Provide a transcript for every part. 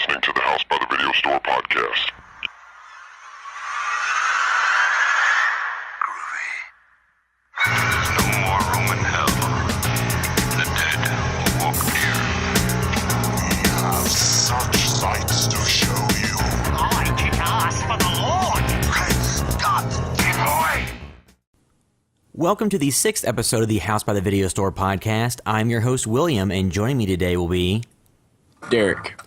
listening to the House by the Video Store podcast. There's no more room in hell. The dead will walk near. We have such sights to show you. I kick ass for the Lord! Great Scott! Get away! Welcome to the 6th episode of the House by the Video Store podcast. I'm your host, William, and joining me today will be... Derek.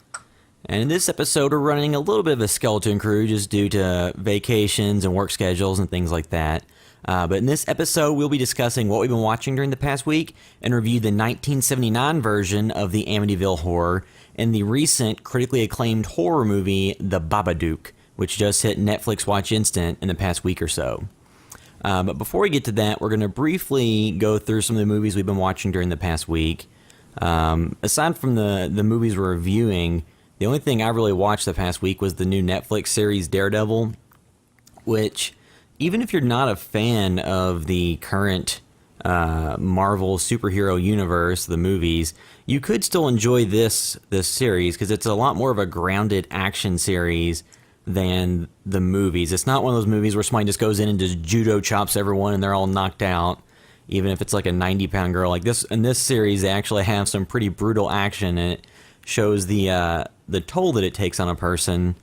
And in this episode, we're running a little bit of a skeleton crew just due to vacations and work schedules and things like that. But in this episode, we'll be discussing what we've been watching during the past week and review the 1979 version of the Amityville Horror and the recent critically acclaimed horror movie, The Babadook, which just hit Netflix Watch Instant in the past week or so. But before we get to that, we're going to briefly go through some of the movies we've been watching during the past week. Aside from the movies we're reviewing, the only thing I really watched the past week was the new Netflix series Daredevil, which, even if you're not a fan of the current Marvel superhero universe, the movies, you could still enjoy this series because it's a lot more of a grounded action series than the movies. It's not one of those movies where somebody just goes in and just judo chops everyone and they're all knocked out, even if it's like a 90-pound girl. Like this, in this series, they actually have some pretty brutal action, and it shows the toll that it takes on a person.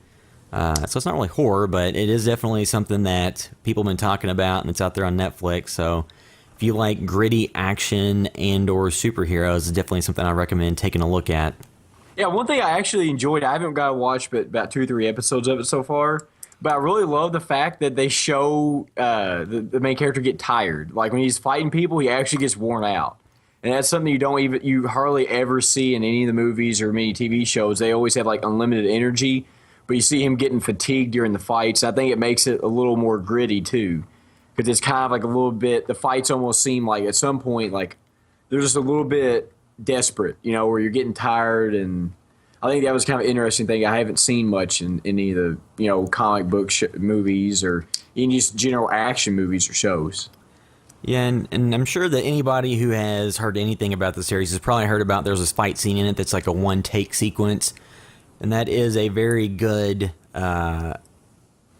So it's not really horror, but it is definitely something that people have been talking about, and it's out there on Netflix. So if you like gritty action and or superheroes, it's definitely something I recommend taking a look at. Yeah, one thing I actually enjoyed, I haven't got to watch but about 2 or 3 episodes of it so far, but I really love the fact that they show the main character get tired. Like when he's fighting people, he actually gets worn out. And that's something you hardly ever see in any of the movies or many TV shows. They always have like unlimited energy, but you see him getting fatigued during the fights. I think it makes it a little more gritty too, because it's kind of like a little bit, the fights almost seem like at some point like they're just a little bit desperate, where you're getting tired. And I think that was kind of an interesting thing. I haven't seen much in any of the comic book movies or in just general action movies or shows. Yeah, and I'm sure that anybody who has heard anything about the series has probably heard about there's this fight scene in it that's like a one-take sequence. And that is a very good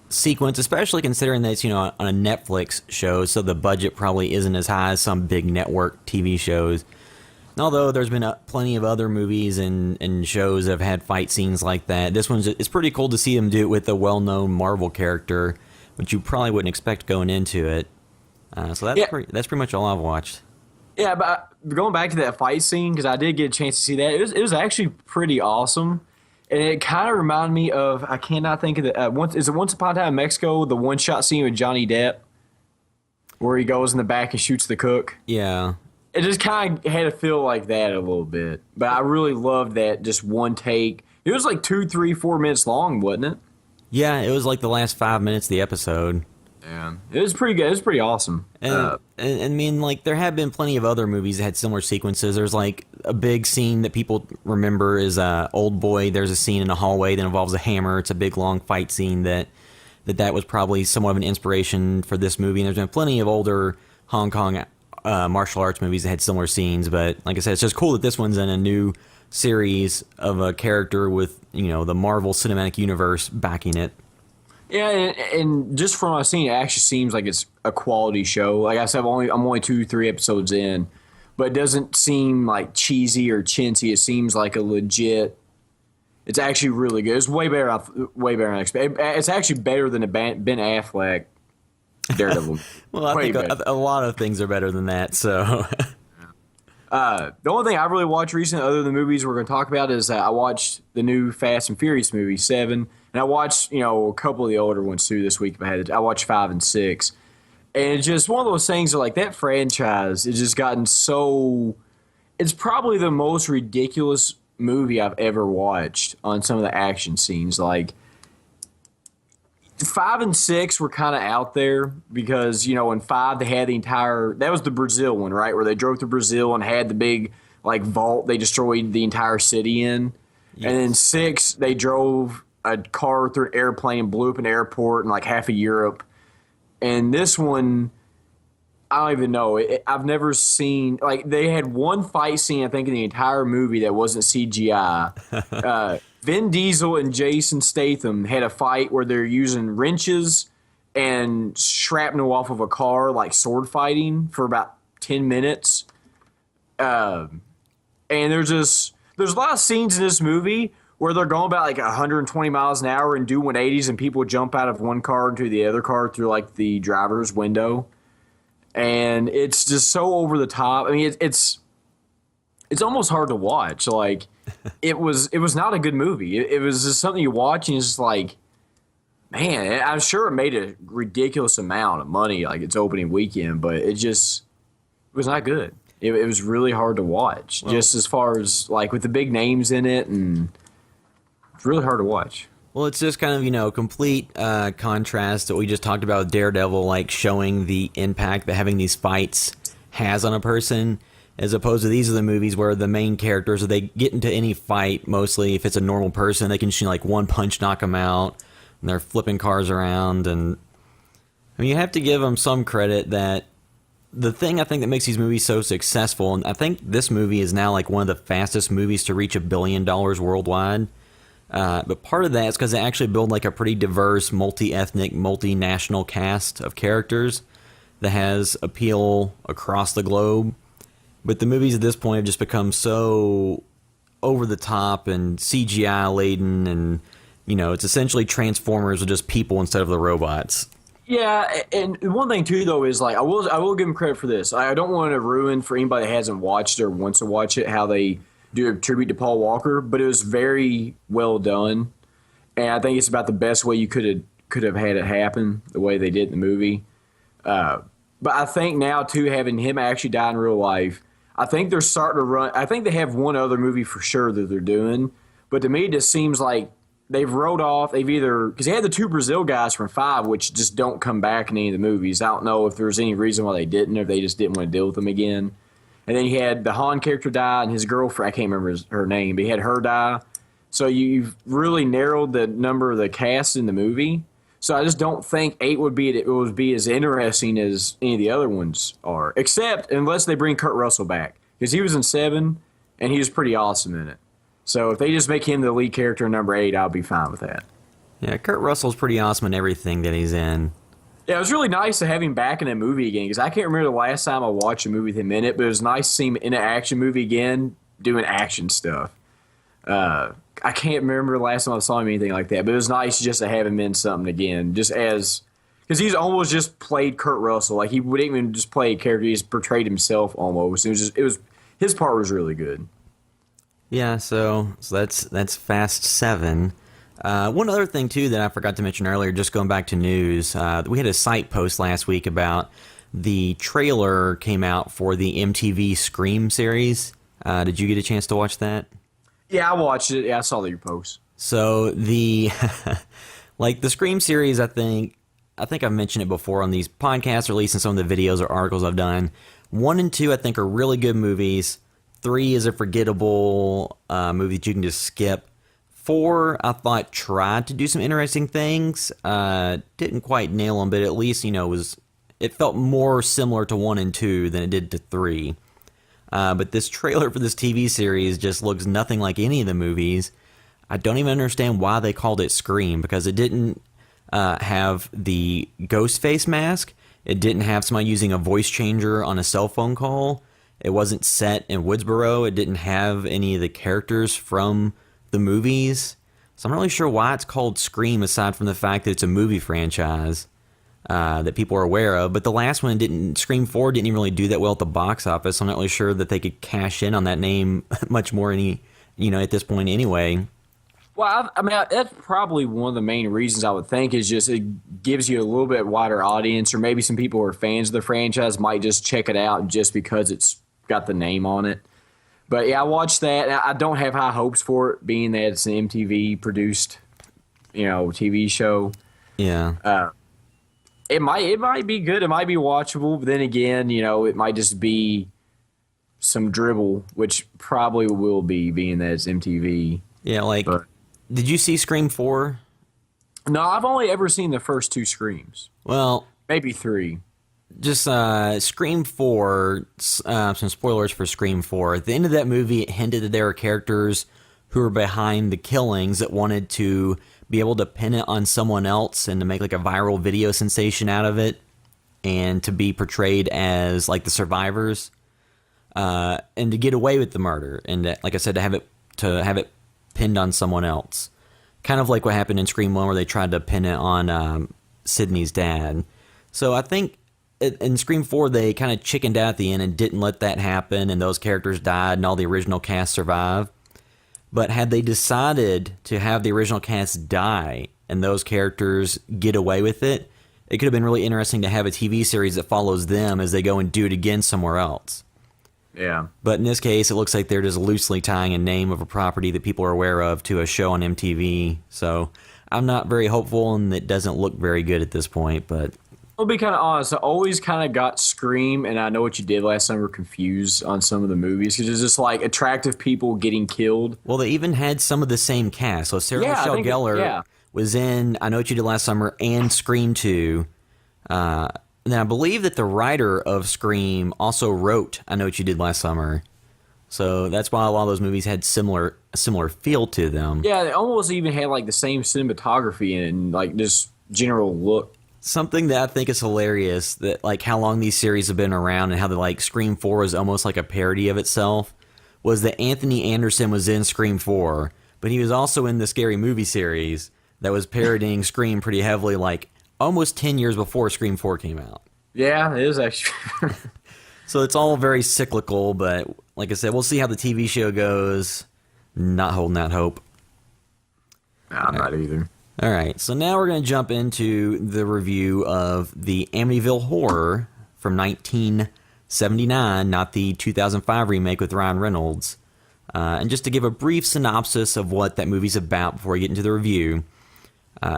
sequence, especially considering that it's, on a Netflix show, so the budget probably isn't as high as some big network TV shows. And although there's been plenty of other movies and shows that have had fight scenes like that, this one's it's pretty cool to see them do it with a well-known Marvel character, which you probably wouldn't expect going into it. So that's pretty much all I've watched. Yeah, but going back to that fight scene, because I did get a chance to see that, it was actually pretty awesome. And it kind of reminded me of, I cannot think of is it Once Upon a Time in Mexico, the one-shot scene with Johnny Depp, where he goes in the back and shoots the cook? Yeah. It just kind of had to feel like that a little bit. But I really loved that, just one take. It was like 2, 3, 4 minutes long, wasn't it? Yeah, it was like the last 5 minutes of the episode. Yeah, it was pretty good. It was pretty awesome. And I mean, like, there have been plenty of other movies that had similar sequences. There's, like, a big scene that people remember is Old Boy. There's a scene in a hallway that involves a hammer. It's a big, long fight scene that was probably somewhat of an inspiration for this movie. And there's been plenty of older Hong Kong martial arts movies that had similar scenes. But, like I said, it's just cool that this one's in a new series of a character with, the Marvel Cinematic Universe backing it. Yeah, and just from what I've seen, it actually seems like it's a quality show. Like I said, I'm only 2, 3 episodes in, but it doesn't seem like cheesy or chintzy. It seems like a legit. It's actually really good. It's way better than I expected. It's actually better than a Ben Affleck Daredevil. Well, I think a lot of things are better than that. So, the only thing I really watched recently, other than the movies we're going to talk about, is I watched the new Fast and Furious movie 7. And I watched, a couple of the older ones too this week. I watched 5 and 6, and it's just one of those things that, like, that franchise has just gotten so. It's probably the most ridiculous movie I've ever watched on some of the action scenes. Like 5 and 6 were kind of out there because in 5 they had the entire. That was the Brazil one, right, where they drove to Brazil and had the big like vault they destroyed the entire city in, yes. And then 6 they drove a car through an airplane, blew up an airport in like half of Europe. And this one, I don't even know. I've never seen like they had one fight scene I think in the entire movie that wasn't CGI. Vin Diesel and Jason Statham had a fight where they're using wrenches and shrapnel off of a car, like sword fighting for about 10 minutes. And there's a lot of scenes in this movie where they're going about like 120 miles an hour and do 180s, and people jump out of one car into the other car through like the driver's window. And it's just so over the top. I mean, it's almost hard to watch. Like, it was not a good movie. It was just something you watch and it's just like, man, I'm sure it made a ridiculous amount of money, like its opening weekend, but it was not good. It was really hard to watch, just as far as like with the big names in it, and it's really hard to watch. Well, it's just kind of, complete contrast that we just talked about with Daredevil, like showing the impact that having these fights has on a person, as opposed to these are the movies where the main characters, if they get into any fight, mostly if it's a normal person, they can just, like one punch knock them out, and they're flipping cars around. And I mean, you have to give them some credit that the thing I think that makes these movies so successful, and I think this movie is now like one of the fastest movies to reach $1 billion worldwide. But part of that is because they actually build like a pretty diverse, multi-ethnic, multinational cast of characters that has appeal across the globe. But the movies at this point have just become so over the top and CGI laden, and it's essentially Transformers with just people instead of the robots. Yeah, and one thing too though is like I will give them credit for this. I don't want to ruin for anybody that hasn't watched or wants to watch it how they do a tribute to Paul Walker, but it was very well done, and I think it's about the best way you could have had it happen, the way they did in the movie. But I think now too, having him actually die in real life, I think they're starting to run. I think they have one other movie for sure that they're doing, but to me it just seems like they've wrote off. They've either because they had the two Brazil guys from 5, which just don't come back in any of the movies. I don't know if there's any reason why they didn't, or if they just didn't want to deal with them again. And then he had the Han character die, and his girlfriend, I can't remember her name, but he had her die. So you've really narrowed the number of the cast in the movie. So I just don't think 8 would be as interesting as any of the other ones are, except unless they bring Kurt Russell back, because he was in 7, and he was pretty awesome in it. So if they just make him the lead character in number 8, I'll be fine with that. Yeah, Kurt Russell's pretty awesome in everything that he's in. Yeah, it was really nice to have him back in a movie again, because I can't remember the last time I watched a movie with him in it, but it was nice to see him in an action movie again, doing action stuff. I can't remember the last time I saw him anything like that, but it was nice just to have him in something again, just as because he's almost just played Kurt Russell, like he wouldn't even just play a character; he just portrayed himself almost. It was his part was really good. Yeah, so that's Fast 7. One other thing, too, that I forgot to mention earlier, just going back to news, we had a site post last week about the trailer came out for the MTV Scream series. Did you get a chance to watch that? Yeah, I watched it. Yeah, I saw your post. So the the Scream series, I think I've mentioned it before on these podcasts, or at least in some of the videos or articles I've done. 1 and 2, I think, are really good movies. 3 is a forgettable movie that you can just skip. 4, I thought, tried to do some interesting things. Didn't quite nail them, but at least, it felt more similar to 1 and 2 than it did to 3. But this trailer for this TV series just looks nothing like any of the movies. I don't even understand why they called it Scream, because it didn't have the ghost face mask. It didn't have somebody using a voice changer on a cell phone call. It wasn't set in Woodsboro. It didn't have any of the characters from the movies. So I'm not really sure why it's called Scream, aside from the fact that it's a movie franchise that people are aware of. But the last one Scream 4 didn't even really do that well at the box office. So I'm not really sure that they could cash in on that name much more at this point anyway. Well, I mean, that's probably one of the main reasons I would think is just it gives you a little bit wider audience, or maybe some people who are fans of the franchise might just check it out just because it's got the name on it. But yeah, I watched that. I don't have high hopes for it, being that it's an MTV produced, TV show. Yeah. It might be good. It might be watchable. But then again, it might just be some dribble, which probably will be, being that it's MTV. Yeah, did you see Scream 4? No, I've only ever seen the first 2 Screams. Well, maybe 3. just Scream 4, some spoilers for Scream 4. At the end of that movie, it hinted that there were characters who were behind the killings that wanted to be able to pin it on someone else and to make like a viral video sensation out of it and to be portrayed as like the survivors and to get away with the murder and like I said, to have it pinned on someone else. Kind of like what happened in Scream 1 where they tried to pin it on Sydney's dad. So I think in Scream 4 they kind of chickened out at the end and didn't let that happen and those characters died and all the original cast survived. But had they decided to have the original cast die and those characters get away with it, it could have been really interesting to have a TV series that follows them as they go and do it again somewhere else. Yeah. But in this case, it looks like they're just loosely tying a name of a property that people are aware of to a show on MTV. So I'm not very hopeful, and it doesn't look very good at this point. But I'll be kind of honest. I always kind of got Scream, and I Know What You Did Last Summer confused on some of the movies because it's just like attractive people getting killed. Well, they even had some of the same cast. So Sarah Michelle Gellar was in I Know What You Did Last Summer and Scream 2. And I believe that the writer of Scream also wrote I Know What You Did Last Summer. So that's why a lot of those movies had a similar feel to them. Yeah, they almost even had like the same cinematography and like just general look. Something that I think is hilarious, that like how long these series have been around and how the like Scream 4 is almost like a parody of itself, was that Anthony Anderson was in Scream 4, but he was also in the Scary Movie series that was parodying Scream pretty heavily, like almost 10 years before Scream 4 came out. Yeah, it is actually. So it's all very cyclical, but like I said, we'll see how the TV show goes. Not holding out hope. Nah, I'm not either. All right, so now we're going to jump into the review of the Amityville Horror from 1979, not the 2005 remake with Ryan Reynolds. And just to give a brief synopsis of what that movie's about before we get into the review,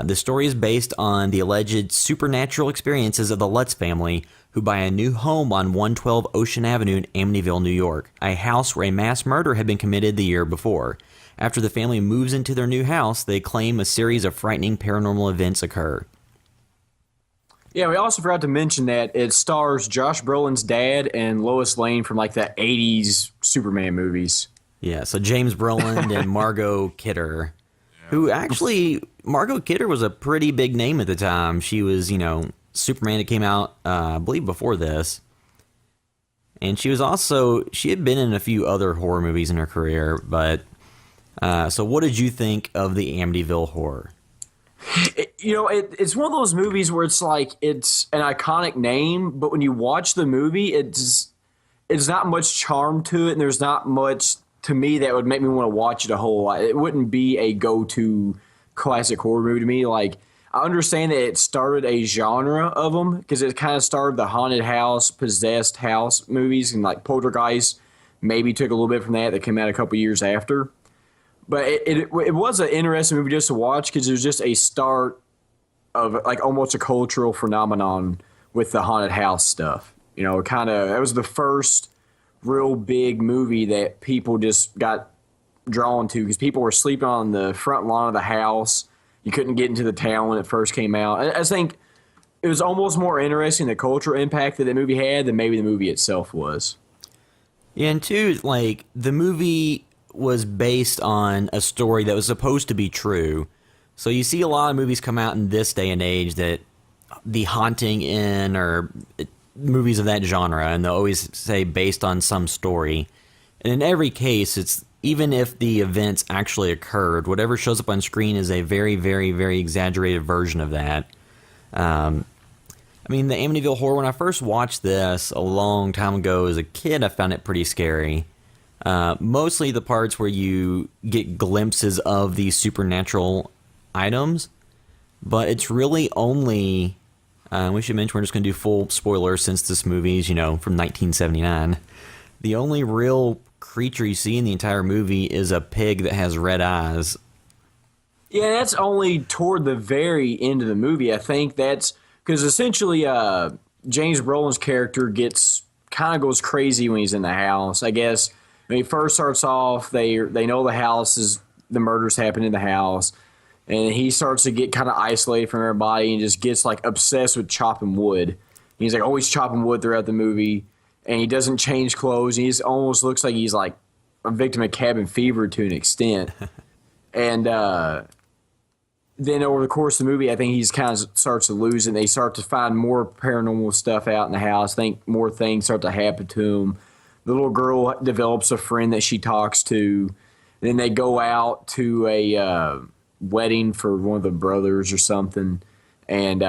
the story is based on the alleged supernatural experiences of the Lutz family, who buy a new home on 112 Ocean Avenue in Amityville, New York, a house where a mass murder had been committed the year before. After the family moves into their new house, they claim a series of frightening paranormal events occur. Yeah, we also forgot to mention that it stars Josh Brolin's dad and Lois Lane from like the 80s Superman movies. Yeah, so James Brolin and Margot Kidder, who actually, Margot Kidder was a pretty big name at the time. She was, Superman that came out, I believe, before this. And she had been in a few other horror movies in her career, but... so what did you think of the Amityville Horror? It's one of those movies where it's like it's an iconic name, but when you watch the movie, it's not much charm to it, and there's not much to me that would make me want to watch it a whole lot. It wouldn't be a go-to classic horror movie to me. Like, I understand that it started a genre of them because it kind of started the haunted house, possessed house movies, and like Poltergeist maybe took a little bit from that came out a couple years after. But it was an interesting movie just to watch because it was just a start of like almost a cultural phenomenon with the haunted house stuff. It was the first real big movie that people just got drawn to because people were sleeping on the front lawn of the house. You couldn't get into the town when it first came out. I think it was almost more interesting the cultural impact that the movie had than maybe the movie itself was. Yeah, and two, like, the movie was based on a story that was supposed to be true. So you see a lot of movies come out in this day and age that The Haunting Inn or movies of that genre, and they'll always say based on some story. And in every case, it's even if the events actually occurred, whatever shows up on screen is a very, very, very exaggerated version of that. The Amityville Horror, when I first watched this a long time ago as a kid, I found it pretty scary. Mostly the parts where you get glimpses of these supernatural items, but it's really only, we should mention we're just going to do full spoilers since this movie is, from 1979. The only real creature you see in the entire movie is a pig that has red eyes. Yeah, that's only toward the very end of the movie. I think that's because essentially James Brolin's character goes crazy when he's in the house. I guess when he first starts off, they know the murders happen in the house, and he starts to get kind of isolated from everybody and just gets like obsessed with chopping wood. He's like always chopping wood throughout the movie, and he doesn't change clothes. He just almost looks like he's like a victim of cabin fever to an extent. And then over the course of the movie, I think he's kind of starts to lose it. And they start to find more paranormal stuff out in the house. I think more things start to happen to him. The little girl develops a friend that she talks to. Then they go out to a wedding for one of the brothers or something. And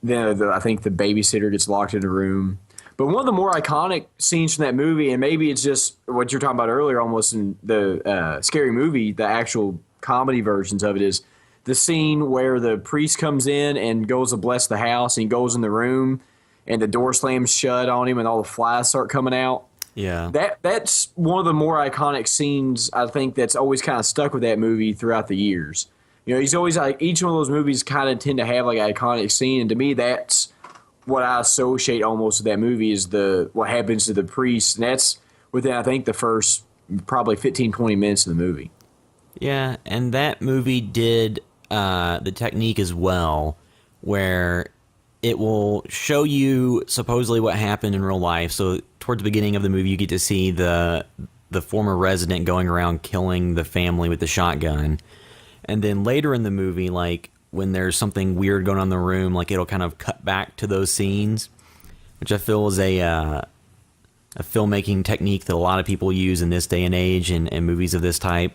then I think the babysitter gets locked in a room. But one of the more iconic scenes from that movie, and maybe it's just what you were talking about earlier almost in the Scary Movie, the actual comedy versions of it, is the scene where the priest comes in and goes to bless the house, and he goes in the room, and the door slams shut on him, and all the flies start coming out. Yeah. That's one of the more iconic scenes, I think, that's always kind of stuck with that movie throughout the years. You know, he's always like, each one of those movies kind of tend to have like an iconic scene, and to me, that's what I associate almost with that movie is what happens to the priest, and that's within, I think, the first probably 15, 20 minutes of the movie. Yeah, and that movie did the technique as well, where it will show you supposedly what happened in real life. So towards the beginning of the movie, you get to see the former resident going around killing the family with the shotgun. And then later in the movie, like when there's something weird going on in the room, like it'll kind of cut back to those scenes, which I feel is a filmmaking technique that a lot of people use in this day and age in movies of this type.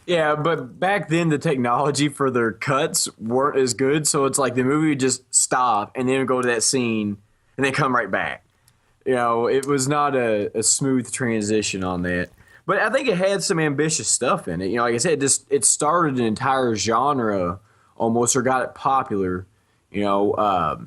Yeah, but back then the technology for their cuts weren't as good, so it's like the movie would just stop and then go to that scene and then come right back. You know, it was not a smooth transition on that. But I think it had some ambitious stuff in it. You know, like I said, it started an entire genre almost, or got it popular, you know.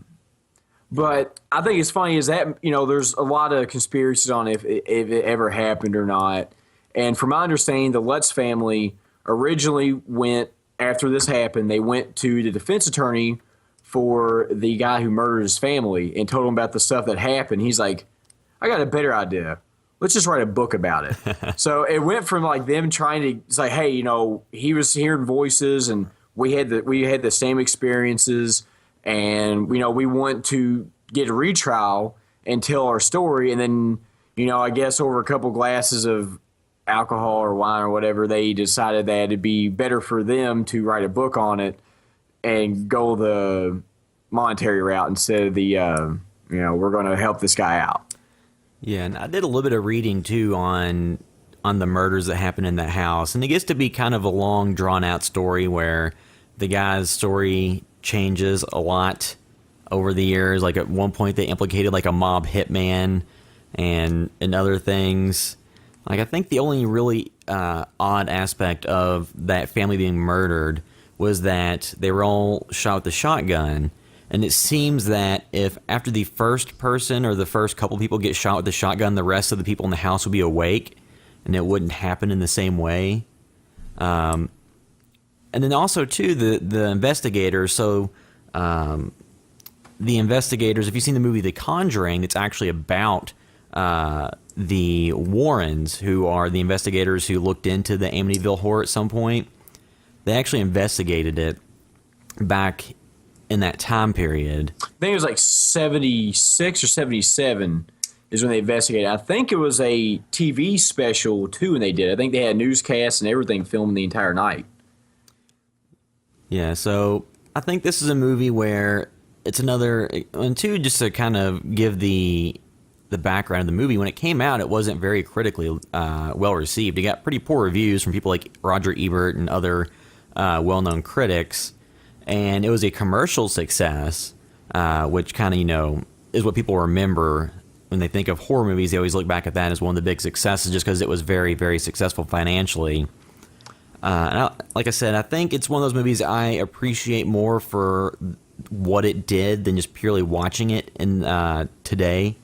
But I think it's funny is that, you know, there's a lot of conspiracies on if it ever happened or not. And from my understanding, the Lutz family originally went, after this happened, they went to the defense attorney for the guy who murdered his family and told him about the stuff that happened. He's like, I got a better idea. Let's just write a book about it. So it went from like them trying to say, hey, you know, he was hearing voices and we had the same experiences, and, you know, we want to get a retrial and tell our story. And then, you know, I guess over a couple glasses of alcohol or wine or whatever, they decided that it'd be better for them to write a book on it and go the monetary route instead of the, you know, we're going to help this guy out. Yeah, and I did a little bit of reading too on the murders that happened in that house, and it gets to be kind of a long, drawn-out story where the guy's story changes a lot over the years. Like at one point, they implicated like a mob hitman and other things. Like I think the only really odd aspect of that family being murdered was that they were all shot with a shotgun. And it seems that if after the first person or the first couple people get shot with the shotgun, the rest of the people in the house would be awake, and it wouldn't happen in the same way. And then also, too, the investigators. So the investigators, if you've seen the movie The Conjuring, it's actually about the Warrens, who are the investigators who looked into the Amityville Horror at some point. They actually investigated it back in that time period. I think it was like 76 or 77 is when they investigated. I think it was a TV special, too, when they did. I think they had newscasts and everything filmed the entire night. Yeah, so I think this is a movie where it's another... And two, just to kind of give the background of the movie, when it came out, it wasn't very critically well received. It got pretty poor reviews from people like Roger Ebert and other well-known critics. And it was a commercial success, which kind of, you know, is what people remember when they think of horror movies. They always look back at that as one of the big successes just because it was very, very successful financially. Like I said, I think it's one of those movies I appreciate more for what it did than just purely watching it in today.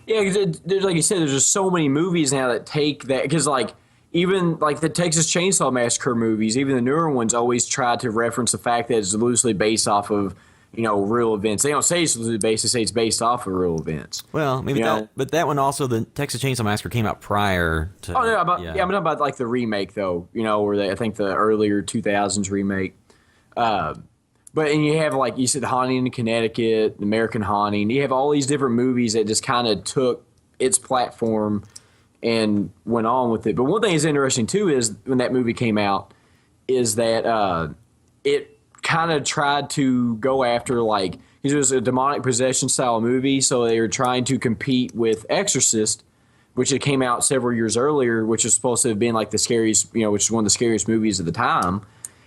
Yeah, because like you said, there's just so many movies now that take that, because like even like the Texas Chainsaw Massacre movies, even the newer ones, always try to reference the fact that it's loosely based off of, you know, real events. They don't say it's loosely based; they say it's based off of real events. Well, maybe but that one also, the Texas Chainsaw Massacre came out prior to. Oh no, I'm talking about like the remake though. You know, where I think the earlier 2000s remake. But But and you have like you said, The Haunting in Connecticut, American Haunting. You have all these different movies that just kind of took its platform and went on with it. But one thing that's interesting too is when that movie came out, is that it kind of tried to go after like it was a demonic possession style movie, so they were trying to compete with Exorcist, which it came out several years earlier, which was supposed to have been like the scariest, which is one of the scariest movies of the time.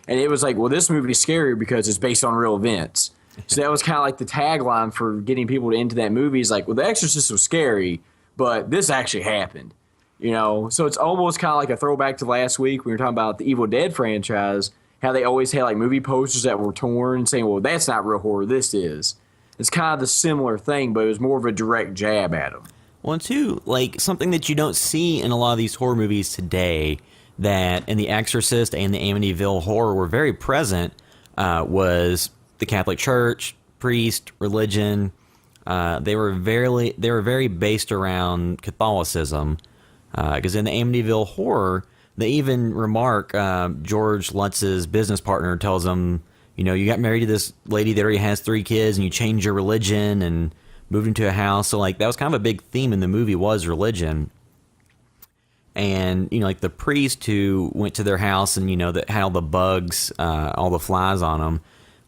And it was like, well, this movie is scarier because it's based on real events. So that was kind of like the tagline for getting people into that movie is like, well, The Exorcist was scary, but this actually happened. So it's almost kind of like a throwback to last week when we were talking about the Evil Dead franchise, how they always had like movie posters that were torn and saying, well, that's not real horror, this is. It's kind of the similar thing, but it was more of a direct jab at them. Well, too, like something that you don't see in a lot of these horror movies today that in The Exorcist and the Amityville Horror were very present was the Catholic Church, priest, religion. They were very based around Catholicism. Because in the Amityville Horror, they even remark George Lutz's business partner tells him, you got married to this lady that already has 3 kids, and you changed your religion and moved into a house. So like that was kind of a big theme in the movie was religion. And like the priest who went to their house and that had all the bugs, all the flies on him,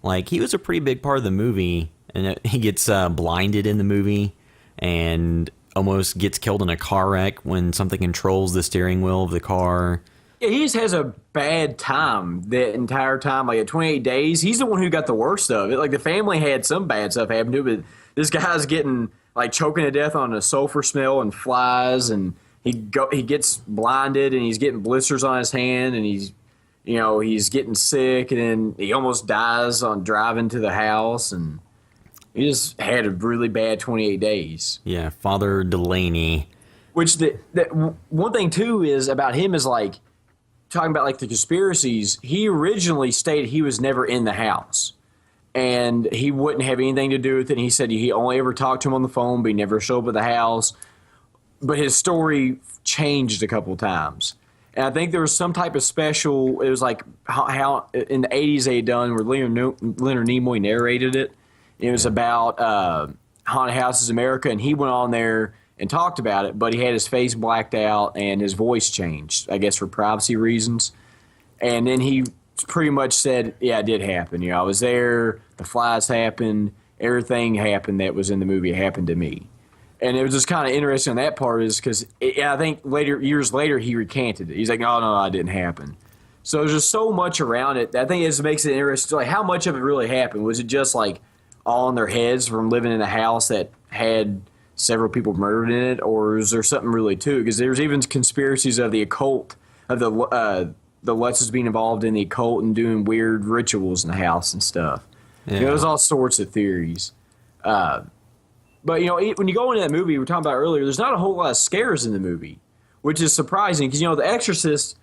like he was a pretty big part of the movie. And he gets blinded in the movie and almost gets killed in a car wreck when something controls the steering wheel of the car. Yeah, he just has a bad time the entire time. Like at 28 Days, he's the one who got the worst of it. Like the family had some bad stuff happen to him, but this guy's getting like choking to death on a sulfur smell and flies, and he gets blinded and he's getting blisters on his hand, and he's getting sick, and then he almost dies on driving to the house, and he just had a really bad 28 days. Yeah, Father Delaney. Which the one thing too is about him is like talking about like the conspiracies. He originally stated he was never in the house, and he wouldn't have anything to do with it. And he said he only ever talked to him on the phone, but he never showed up at the house. But his story changed a couple times. And I think there was some type of special, it was like how in the 80s they had done where Leonard Nimoy narrated it. It was about Haunted Houses America, and he went on there and talked about it, but he had his face blacked out and his voice changed, I guess for privacy reasons. And then he pretty much said, yeah, it did happen. I was there, the flies happened, everything happened that was in the movie happened to me. And it was just kind of interesting on that part is because I think years later, he recanted it. He's like, oh, no, it didn't happen. So there's just so much around it. I think it makes it interesting. Like, how much of it really happened? Was it just like all in their heads from living in a house that had several people murdered in it? Or is there something really to it? Because there's even conspiracies of the occult, of the Lutzes being involved in the occult and doing weird rituals in the house and stuff. Yeah. There's all sorts of theories. But, when you go into that movie we were talking about earlier, there's not a whole lot of scares in the movie, which is surprising because, The Exorcist,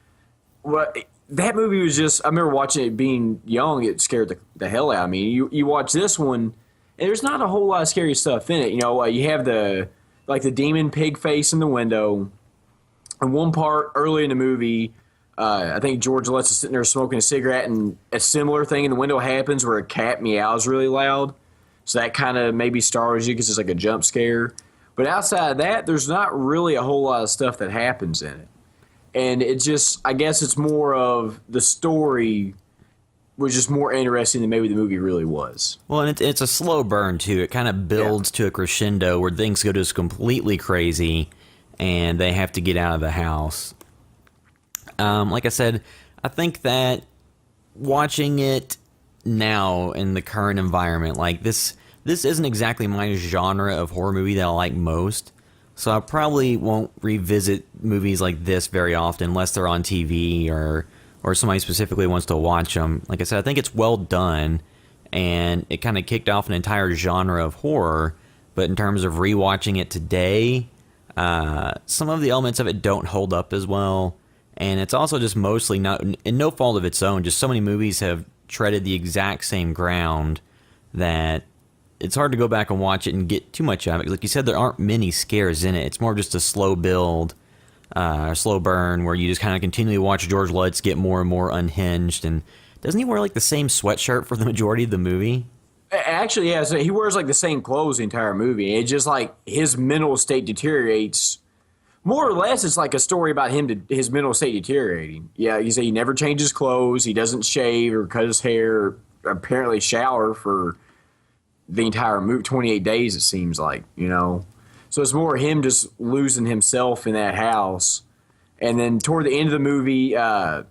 that movie was just, I remember watching it being young, it scared the hell out of me. You watch this one, and there's not a whole lot of scary stuff in it. You have the demon pig face in the window. And one part early in the movie, I think George Lutz is sitting there smoking a cigarette, and a similar thing in the window happens where a cat meows really loud. So that kind of maybe startles you because it's like a jump scare. But outside of that, there's not really a whole lot of stuff that happens in it. And it just, I guess it's more of the story was just more interesting than maybe the movie really was. Well, and it's a slow burn, too. It kind of builds to a crescendo where things go just completely crazy and they have to get out of the house. Like I said, I think that watching it now in the current environment, like this isn't exactly my genre of horror movie that I like most, so I probably won't revisit movies like this very often unless they're on TV or somebody specifically wants to watch them. Like I said, I think it's well done, and it kind of kicked off an entire genre of horror, but in terms of rewatching it today, some of the elements of it don't hold up as well, and it's also just mostly not, in no fault of its own, just so many movies have treaded the exact same ground that it's hard to go back and watch it and get too much out of it. Like you said, there aren't many scares in it. It's more just a slow build, slow burn, where you just kind of continually watch George Lutz get more and more unhinged and doesn't he wear like the same sweatshirt for the majority of the movie? Actually, yeah. So he wears like the same clothes the entire movie. It's just like his mental state deteriorates. More or less, it's like a story about his mental state deteriorating. Yeah, you say he never changes clothes. He doesn't shave or cut his hair. Or apparently, shower for the entire movie. 28 days, it seems like. So it's more him just losing himself in that house. And then toward the end of the movie, the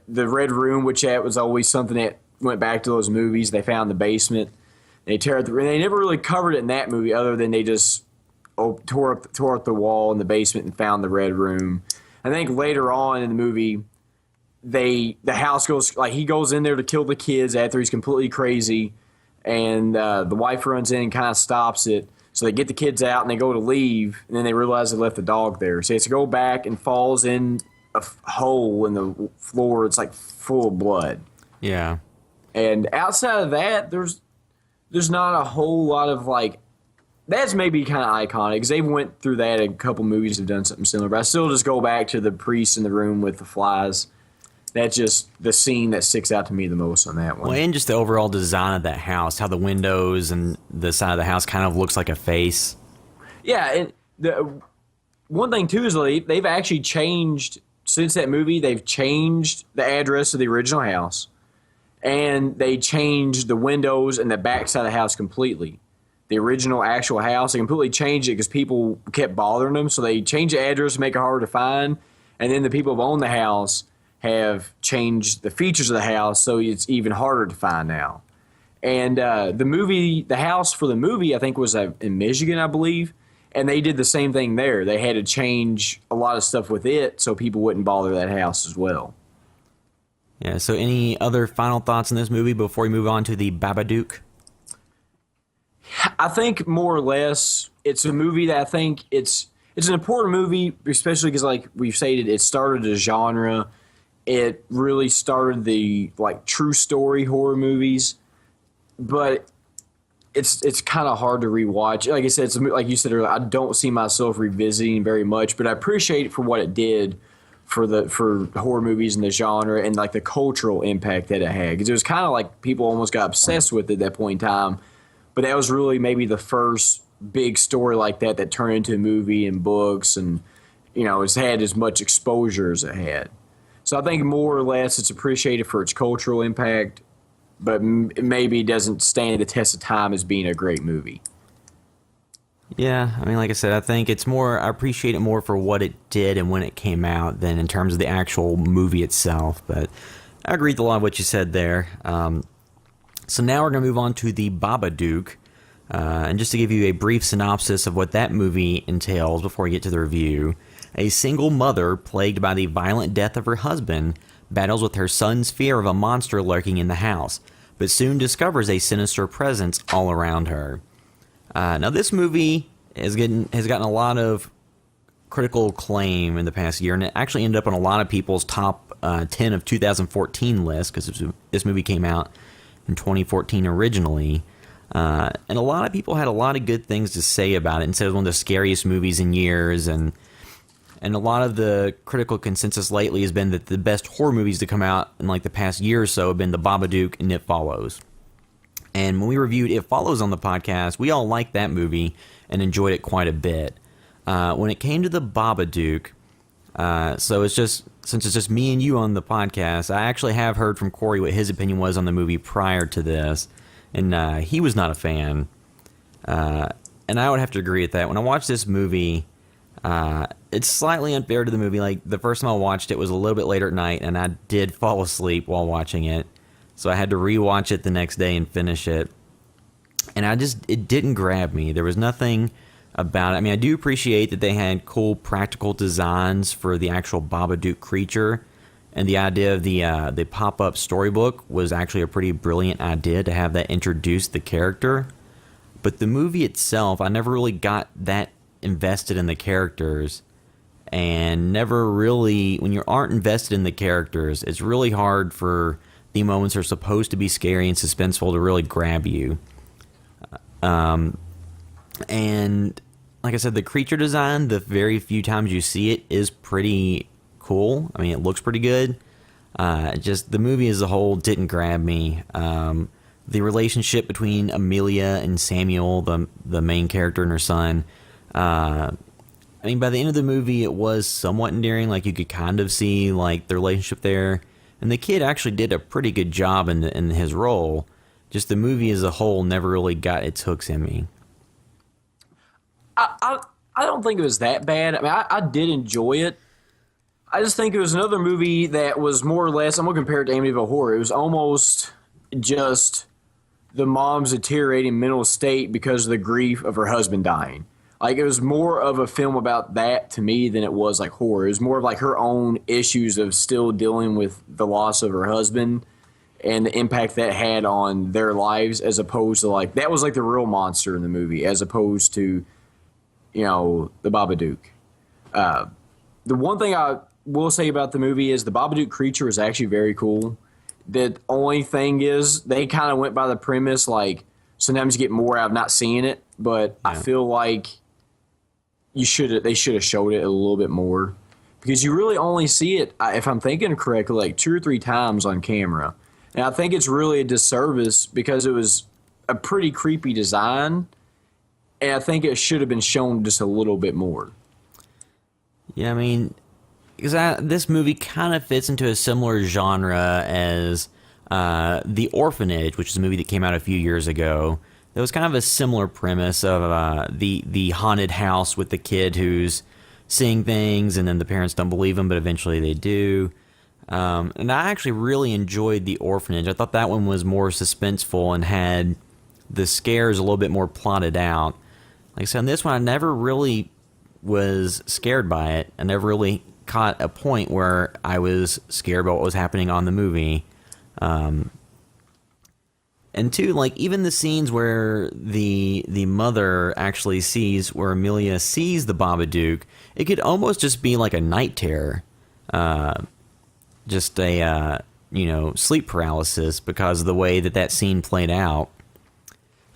Red Room, which that was always something that went back to those movies. They found the basement. They never really covered it in that movie, other than they just tore up the wall in the basement and found the Red Room. I think later on in the movie, the house goes like he goes in there to kill the kids after he's completely crazy, and the wife runs in and kind of stops it. So they get the kids out and they go to leave, and then they realize they left the dog there. So he has to go back and falls in a hole in the floor. It's like full of blood. Yeah. And outside of that, there's not a whole lot of like. That's maybe kind of iconic because they went through that. A couple movies have done something similar, but I still just go back to the priest in the room with the flies. That's just the scene that sticks out to me the most on that one. Well, and just the overall design of that house, how the windows and the side of the house kind of looks like a face. Yeah, and the one thing too is they've actually changed since that movie. They've changed the address of the original house, and they changed the windows and the back side of the house completely. The original actual house, they completely changed it because people kept bothering them, so they changed the address to make it harder to find, and then the people who own the house have changed the features of the house so it's even harder to find now. And the house for the movie, I think, was in Michigan, I believe, and they did the same thing there. They had to change a lot of stuff with it so people wouldn't bother that house as well. Yeah, so any other final thoughts on this movie before we move on to the Babadook? I think more or less it's a movie that I think it's an important movie, especially because, like we've stated, it started a genre. It really started the like true story horror movies, but it's kind of hard to rewatch. Like I said, like you said earlier, I don't see myself revisiting very much, but I appreciate it for what it did for horror movies and the genre and like the cultural impact that it had. Because it was kind of like people almost got obsessed with it at that point in time, but that was really maybe the first big story like that turned into a movie and books, and it's had as much exposure as it had. So I think more or less it's appreciated for its cultural impact, but maybe doesn't stand the test of time as being a great movie. Yeah, I mean, like I said, I think I appreciate it more for what it did and when it came out than in terms of the actual movie itself. But I agree with a lot of what you said there. So now we're going to move on to the Babadook. And just to give you a brief synopsis of what that movie entails before we get to the review. A single mother, plagued by the violent death of her husband, battles with her son's fear of a monster lurking in the house, but soon discovers a sinister presence all around her. Now, this movie has gotten a lot of critical acclaim in the past year, and it actually ended up on a lot of people's top 10 of 2014 list, because this movie came out in 2014 originally. And a lot of people had a lot of good things to say about it and said it was one of the scariest movies in years, and a lot of the critical consensus lately has been that the best horror movies to come out in like the past year or so have been The Babadook and It Follows. And when we reviewed It Follows on the podcast, we all liked that movie and enjoyed it quite a bit. When it came to The Babadook, since it's just me and you on the podcast, I actually have heard from Corey what his opinion was on the movie prior to this, and he was not a fan. And I would have to agree with that. When I watched this movie, it's slightly unfair to the movie. Like, the first time I watched it was a little bit later at night, and I did fall asleep while watching it. So I had to rewatch it the next day and finish it. And it didn't grab me. There was nothing about it. I mean, I do appreciate that they had cool practical designs for the actual Babadook creature. And the idea of the pop-up storybook was actually a pretty brilliant idea to have that introduce the character. But the movie itself, I never really got that invested in the characters. And never really, when you aren't invested in the characters, it's really hard for the moments that are supposed to be scary and suspenseful to really grab you. And like I said, the creature design, the very few times you see it, is pretty cool. I mean, it looks pretty good. Just the movie as a whole didn't grab me. The relationship between Amelia and Samuel, the main character and her son, I mean, by the end of the movie, it was somewhat endearing. Like, you could kind of see, like, the relationship there. And the kid actually did a pretty good job in his role. Just the movie as a whole never really got its hooks in me. I don't think it was that bad. I mean, I did enjoy it. I just think it was another movie that was more or less, I'm going to compare it to Amityville Horror. It was almost just the mom's deteriorating mental state because of the grief of her husband dying. Like, it was more of a film about that to me than it was like horror. It was more of like her own issues of still dealing with the loss of her husband and the impact that had on their lives, as opposed to, like, that was like the real monster in the movie, as opposed to, you know, the Babadook. The one thing I will say about the movie is the Babadook creature is actually very cool. The only thing is they kind of went by the premise, like, sometimes you get more out of not seeing it, but yeah. I feel like they should have showed it a little bit more, because you really only see it, if I'm thinking correctly, like 2 or 3 times on camera. And I think it's really a disservice because it was a pretty creepy design, and I think it should have been shown just a little bit more. Yeah, I mean, because this movie kind of fits into a similar genre as The Orphanage, which is a movie that came out a few years ago. It was kind of a similar premise of the haunted house with the kid who's seeing things, and then the parents don't believe him, but eventually they do. And I actually really enjoyed The Orphanage. I thought that one was more suspenseful and had the scares a little bit more plotted out. Like I said, in this one, I never really was scared by it. I never really caught a point where I was scared about what was happening on the movie. And two, like, even the scenes where the mother actually sees, where Amelia sees the Babadook, it could almost just be like a night terror. Just a, sleep paralysis because of the way that scene played out.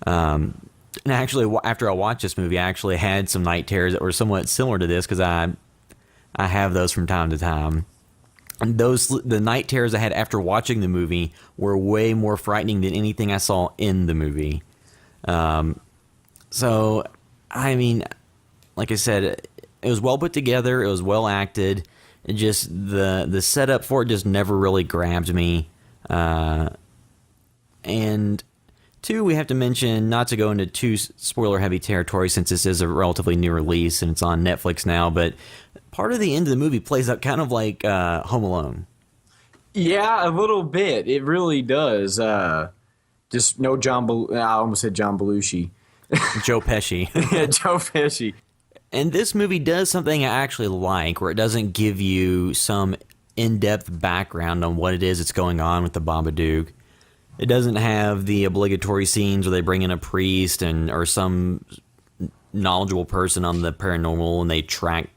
And actually, after I watched this movie, I actually had some night terrors that were somewhat similar to this, because I have those from time to time. And the night terrors I had after watching the movie were way more frightening than anything I saw in the movie. So, I mean, like I said, it was well put together. It was well acted. It just, the setup for it just never really grabbed me. And two, we have to mention, not to go into too spoiler-heavy territory since this is a relatively new release and it's on Netflix now, but part of the end of the movie plays out kind of like Home Alone. Yeah, a little bit. It really does. Just no I almost said John Belushi. Joe Pesci. Yeah, Joe Pesci. And this movie does something I actually like, where it doesn't give you some in-depth background on what it is that's going on with the Babadook. It doesn't have the obligatory scenes where they bring in a priest or some knowledgeable person on the paranormal and they track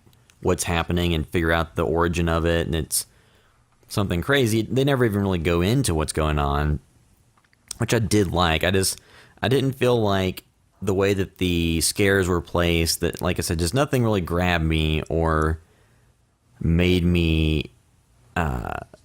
what's happening and figure out the origin of it, and it's something crazy. They never even really go into what's going on, which I did like. I didn't feel like the way that the scares were placed, that, like I said, just nothing really grabbed me or made me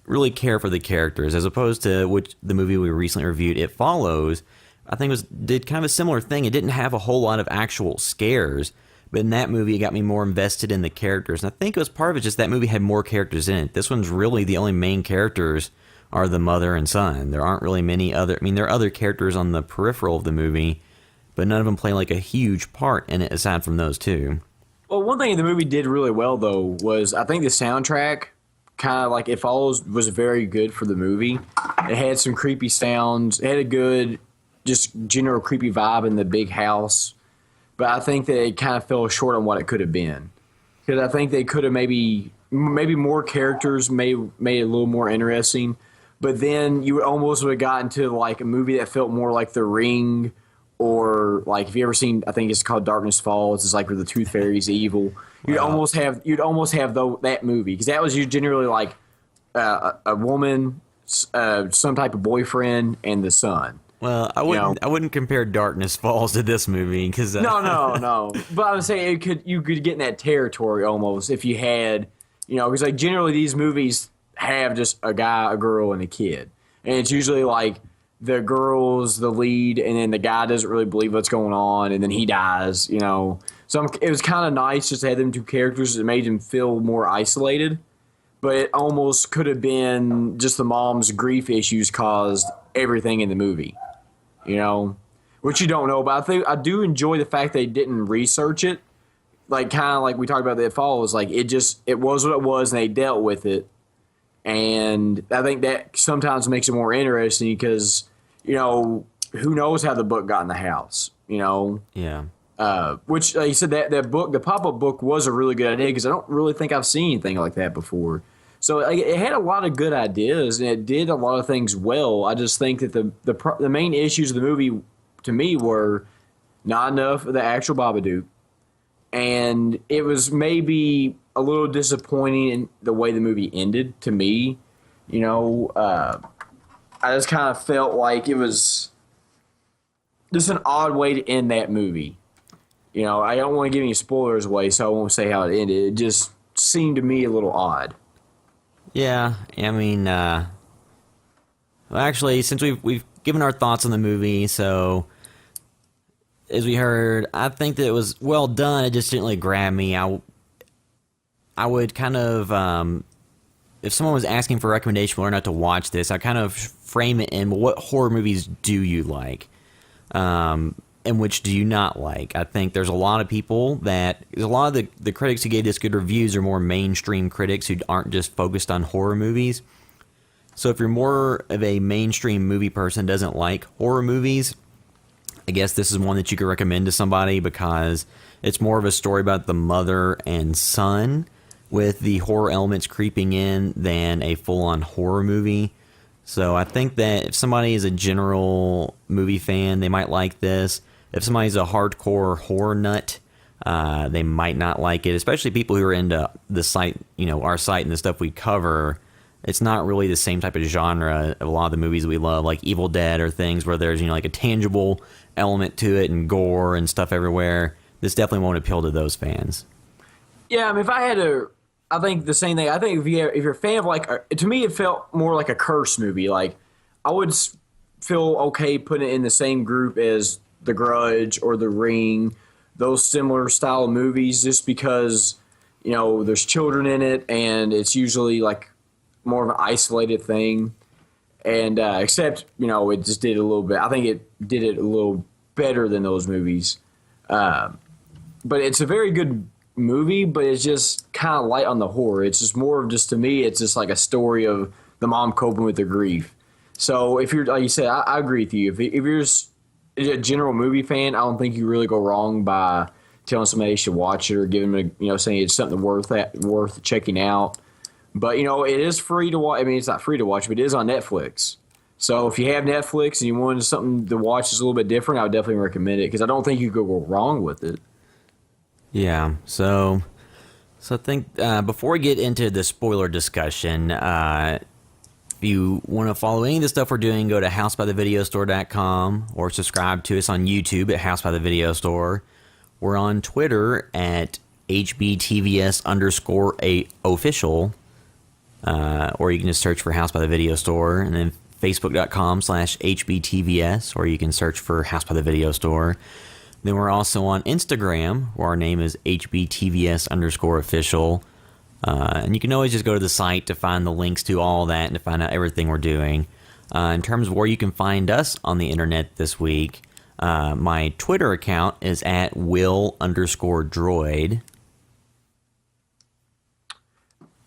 really care for the characters, as opposed to the movie we recently reviewed, It Follows. I think did kind of a similar thing. It didn't have a whole lot of actual scares, but in that movie, it got me more invested in the characters. And I think it was part of it just that movie had more characters in it. This one's really the only main characters are the mother and son. There aren't really many other... I mean, there are other characters on the peripheral of the movie, but none of them play like a huge part in it aside from those two. Well, one thing the movie did really well, though, was I think the soundtrack, kind of like It Follows, was very good for the movie. It had some creepy sounds. It had a good, just general creepy vibe in the big house. But I think that it kind of fell short on what it could have been. Because I think they could have maybe more characters made it a little more interesting. But then you almost would have gotten to like a movie that felt more like The Ring, or like, if you ever seen, I think it's called Darkness Falls. It's like where the Tooth Fairy's evil. You'd almost have that movie, because that was generally like a woman, some type of boyfriend, and the son. Well, I wouldn't compare Darkness Falls to this movie, because no. But I would say you could get in that territory almost if you had, because like generally these movies have just a guy, a girl, and a kid. And it's usually like the girl's the lead, and then the guy doesn't really believe what's going on, and then he dies, you know. So it was kind of nice just to have them two characters. It made them feel more isolated. But it almost could have been just the mom's grief issues caused everything in the movie, you know, which you don't know. But I do enjoy the fact they didn't research it, like kind of like we talked about that follows. Like it was what it was, and they dealt with it. And I think that sometimes makes it more interesting because, you know, who knows how the book got in the house, you know? Yeah. Which, like you said, that book, the pop-up book was a really good idea because I don't really think I've seen anything like that before. So like, it had a lot of good ideas and it did a lot of things well. I just think that the main issues of the movie to me were not enough of the actual Babadook, and it was maybe a little disappointing in the way the movie ended to me. You know, I just kind of felt like it was just an odd way to end that movie. You know, I don't want to give any spoilers away, so I won't say how it ended. It just seemed to me a little odd. Yeah, I mean, well, actually, since we've given our thoughts on the movie, so as we heard, I think that it was well done. It just didn't really grab me. I would kind of, if someone was asking for a recommendation whether or not to watch this, I kind of frame it in, well, what horror movies do you like? And which do you not like? I think there's a lot of the critics who gave this good reviews are more mainstream critics who aren't just focused on horror movies. So if you're more of a mainstream movie person who doesn't like horror movies, I guess this is one that you could recommend to somebody because it's more of a story about the mother and son with the horror elements creeping in than a full-on horror movie. So I think that if somebody is a general movie fan, they might like this. If somebody's a hardcore horror nut, they might not like it, especially people who are into the site, you know, our site and the stuff we cover. It's not really the same type of genre of a lot of the movies we love, like Evil Dead or things where there's, you know, like a tangible element to it and gore and stuff everywhere. This definitely won't appeal to those fans. Yeah, I mean, if I had to, I think the same thing. I think if you're a fan of, like, to me, it felt more like a curse movie. Like, I would feel okay putting it in the same group as The Grudge or The Ring, those similar style of movies, just because, you know, there's children in it and it's usually like more of an isolated thing. And except, you know, it just did a little bit. I think it did it a little better than those movies. But it's a very good movie, but it's just kind of light on the horror. It's just more of just, to me, it's just like a story of the mom coping with the grief. So if you're, like you said, I agree with you. If you're just a general movie fan, I don't think you really go wrong by telling somebody they should watch it or giving them, you know, saying it's something worth checking out. But, you know, it is free to watch. I mean, it's not free to watch, but it is on Netflix. So if you have Netflix and you want something to watch that's a little bit different, I would definitely recommend it because I don't think you could go wrong with it. Yeah, so I think before we get into the spoiler discussion, if you want to follow any of the stuff we're doing, go to housebythevideostore.com or subscribe to us on YouTube at House by the Video Store. We're on Twitter at HBTVS_official, or you can just search for House by the Video Store, and then Facebook.com/HBTVS, or you can search for House by the Video Store. Then we're also on Instagram, where our name is HBTVS_official. And you can always just go to the site to find the links to all that and to find out everything we're doing. In terms of where you can find us on the internet this week, my Twitter account is at Will_droid.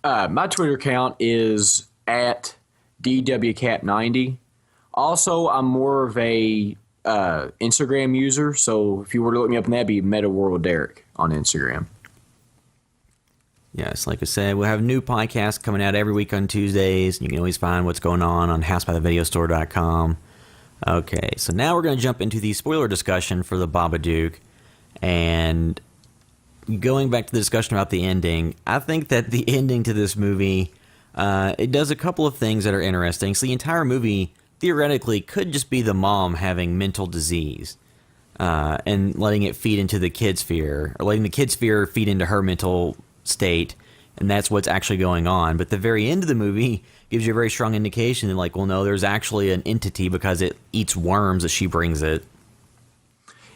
My Twitter account is at DWCat90. Also, I'm more of a Instagram user, so if you were to look me up on that, it'd be Meta World Derek on Instagram. Yes, like I said, we'll have new podcasts coming out every week on Tuesdays. You can always find what's going on housebythevideostore.com. Okay, so now we're going to jump into the spoiler discussion for the Babadook. And going back to the discussion about the ending, I think that the ending to this movie, it does a couple of things that are interesting. So the entire movie, theoretically, could just be the mom having mental disease and letting it feed into the kid's fear, or letting the kid's fear feed into her mental state, and that's what's actually going on. But the very end of the movie gives you a very strong indication that, like, well, no, there's actually an entity because it eats worms that she brings it.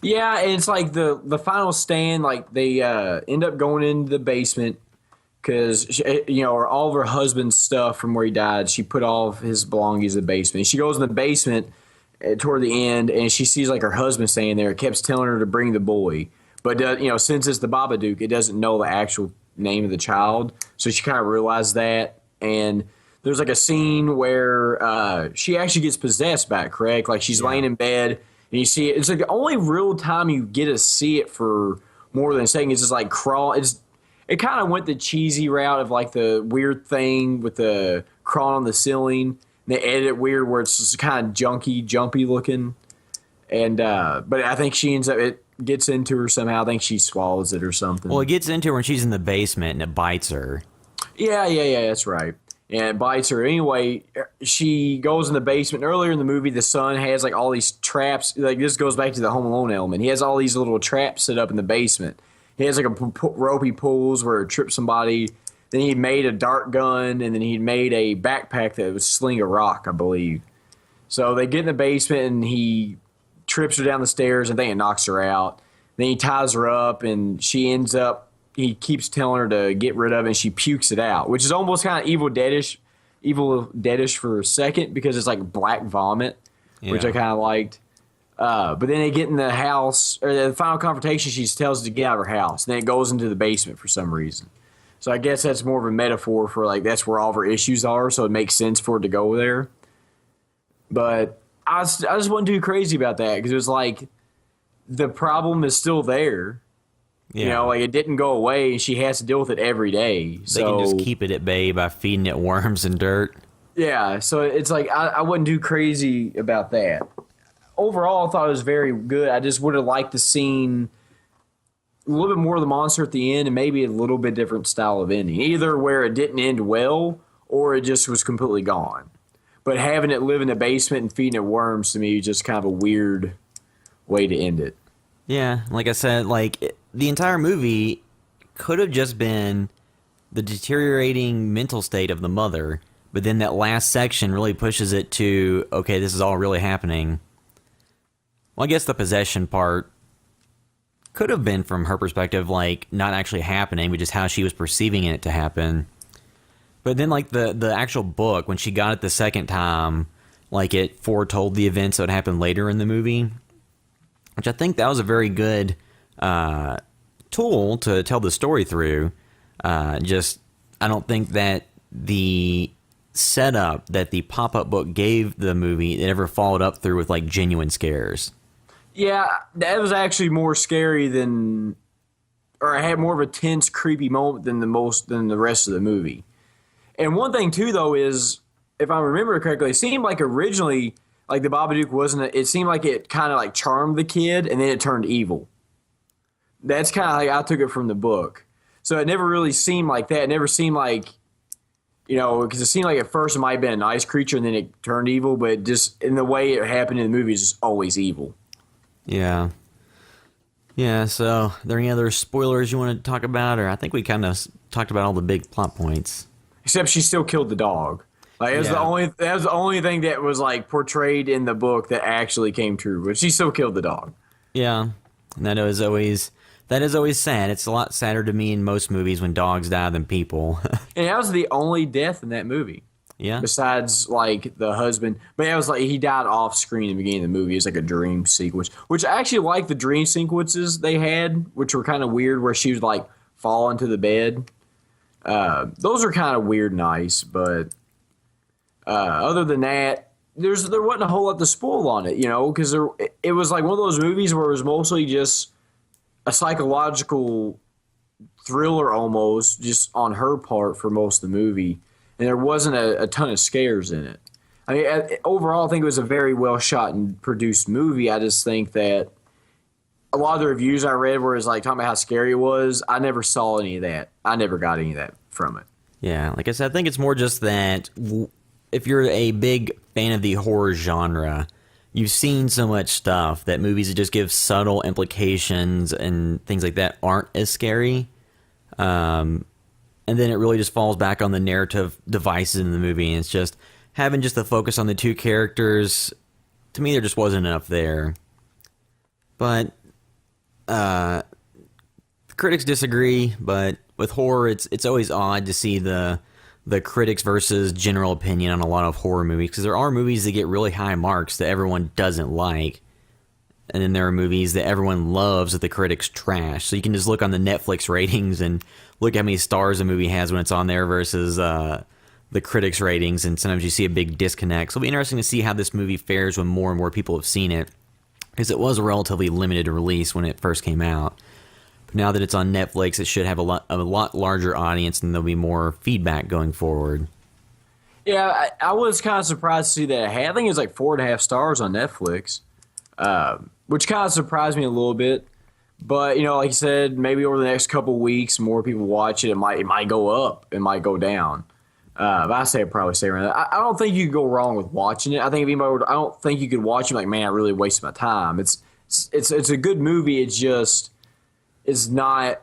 Yeah, and it's like the final stand, like they end up going into the basement because, or all of her husband's stuff from where he died, she put all of his belongings in the basement. She goes in the basement toward the end, and she sees like her husband staying there. It keeps telling her to bring the boy. But, since it's the Babadook, it doesn't know the actual name of the child. So she kind of realized that. And there's like a scene where she actually gets possessed back, correct? Like she's laying in bed and you see it. It's like the only real time you get to see it for more than a second. It's just like it kind of went the cheesy route of like the weird thing with the crawling on the ceiling. They edit it weird where it's just kind of jumpy looking. And but I think she ends up, it gets into her somehow. I think she swallows it or something. Well, it gets into her when she's in the basement and it bites her. Yeah, that's right. And it bites her. Anyway, she goes in the basement. Earlier in the movie, the son has like all these traps. Like this goes back to the Home Alone element. He has all these little traps set up in the basement. He has like a rope he pulls where it trips somebody. Then he made a dart gun, and then he made a backpack that would sling a rock, I believe. So they get in the basement, and he trips her down the stairs, and then it knocks her out. Then he ties her up, and he keeps telling her to get rid of it, and she pukes it out, which is almost kind of Evil Deadish for a second because it's like black vomit, which I kind of liked. But then they get in the house, or the final confrontation, she tells her to get out of her house. And then it goes into the basement for some reason. So I guess that's more of a metaphor for like that's where all of her issues are, so it makes sense for it to go there. But I just wasn't too crazy about that because it was like the problem is still there. Yeah. Like it didn't go away, and she has to deal with it every day. They can just keep it at bay by feeding it worms and dirt. Yeah, so it's like I wasn't too crazy about that. Overall, I thought it was very good. I just would have liked to seen a little bit more of the monster at the end and maybe a little bit different style of ending. Either where it didn't end well or it just was completely gone. But having it live in the basement and feeding it worms to me is just kind of a weird way to end it. Yeah, like I said, the entire movie could have just been the deteriorating mental state of the mother, but then that last section really pushes it to, okay, this is all really happening. Well, I guess the possession part could have been from her perspective, like, not actually happening, but just how she was perceiving it to happen. But then, like, the actual book, when she got it the second time, like, it foretold the events that would happen later in the movie, which I think that was a very good tool to tell the story through. I don't think that the setup that the pop-up book gave the movie, it ever followed up through with, like, genuine scares. Yeah, that was actually more scary than, or I had more of a tense, creepy moment than the rest of the movie. And one thing too, though, is if I remember correctly, it seemed like originally, like the Babadook it seemed like it kind of like charmed the kid, and then it turned evil. That's kind of like I took it from the book. So it never really seemed like that. It never seemed like, because it seemed like at first it might have been a nice creature, and then it turned evil. But just in the way it happened in the movie, it's just always evil. Yeah. Yeah, so are there any other spoilers you want to talk about? Or I think we kind of talked about all the big plot points. Except she still killed the dog. Like, that was the only thing that was, like, portrayed in the book that actually came true. But she still killed the dog. Yeah. And that is always sad. It's a lot sadder to me in most movies when dogs die than people. And that was the only death in that movie. Yeah. Besides, like, the husband. But it was like he died off screen in the beginning of the movie. It was like a dream sequence. Which I actually like the dream sequences they had, which were kind of weird, where she was, like, fall into the bed. Those are kind of weird and nice, but other than that, there wasn't a whole lot to spoil on it, because it was like one of those movies where it was mostly just a psychological thriller almost, just on her part for most of the movie. And there wasn't a ton of scares in it. I mean, overall, I think it was a very well shot and produced movie. I just think that a lot of the reviews I read were like talking about how scary it was. I never saw any of that. I never got any of that from it. Yeah, like I said, I think it's more just that if you're a big fan of the horror genre, you've seen so much stuff that movies that just give subtle implications and things like that aren't as scary. and then it really just falls back on the narrative devices in the movie, and it's just having just the focus on the two characters. To me, there just wasn't enough there. But critics disagree, but with horror, it's always odd to see the critics versus general opinion on a lot of horror movies, because there are movies that get really high marks that everyone doesn't like, and then there are movies that everyone loves that the critics trash. So you can just look on the Netflix ratings and look how many stars a movie has when it's on there versus the critics ratings, and sometimes you see a big disconnect. So it'll be interesting to see how this movie fares when more and more people have seen it, because it was a relatively limited release when it first came out. But now that it's on Netflix, it should have a lot larger audience, and there'll be more feedback going forward. Yeah, I was kind of surprised to see that. I think it's like 4.5 stars on Netflix, which kind of surprised me a little bit. But, like you said, maybe over the next couple weeks, more people watch it. It might go up. It might go down. But I say it probably stay around. I don't think you could go wrong with watching it. I don't think you could watch it like, man, I really wasted my time. It's a good movie. It's not.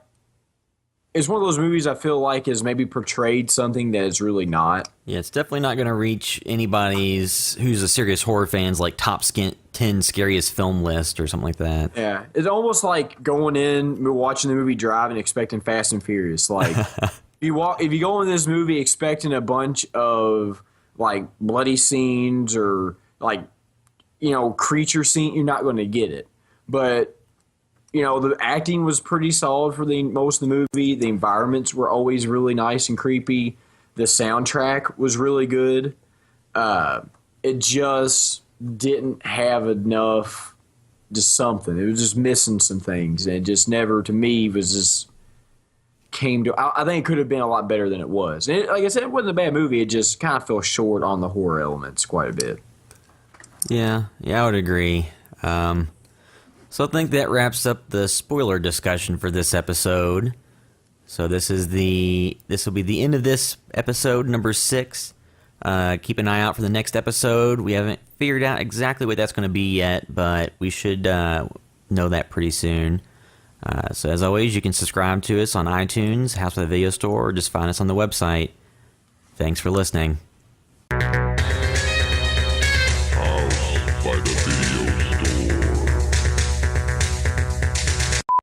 It's one of those movies I feel like is maybe portrayed something that it's really not. Yeah, it's definitely not going to reach anybody's who's a serious horror fan's like top 10 scariest film list or something like that. Yeah, it's almost like going in, watching the movie Drive and expecting Fast and Furious. Like, if you go in this movie expecting a bunch of like bloody scenes or like creature scene, you're not going to get it. But the acting was pretty solid for most of the movie. The environments were always really nice and creepy. The soundtrack was really good. It just didn't have enough, just something. It was just missing some things. And it just never, to me, was just came to. I think it could have been a lot better than it was. And like I said, it wasn't a bad movie. It just kind of fell short on the horror elements quite a bit. Yeah, I would agree. So I think that wraps up the spoiler discussion for this episode. So this will be the end of this episode, number 6. Keep an eye out for the next episode. We haven't figured out exactly what that's going to be yet, but we should know that pretty soon. So as always, you can subscribe to us on iTunes, House by the Video Store, or just find us on the website. Thanks for listening. House by the Video Store.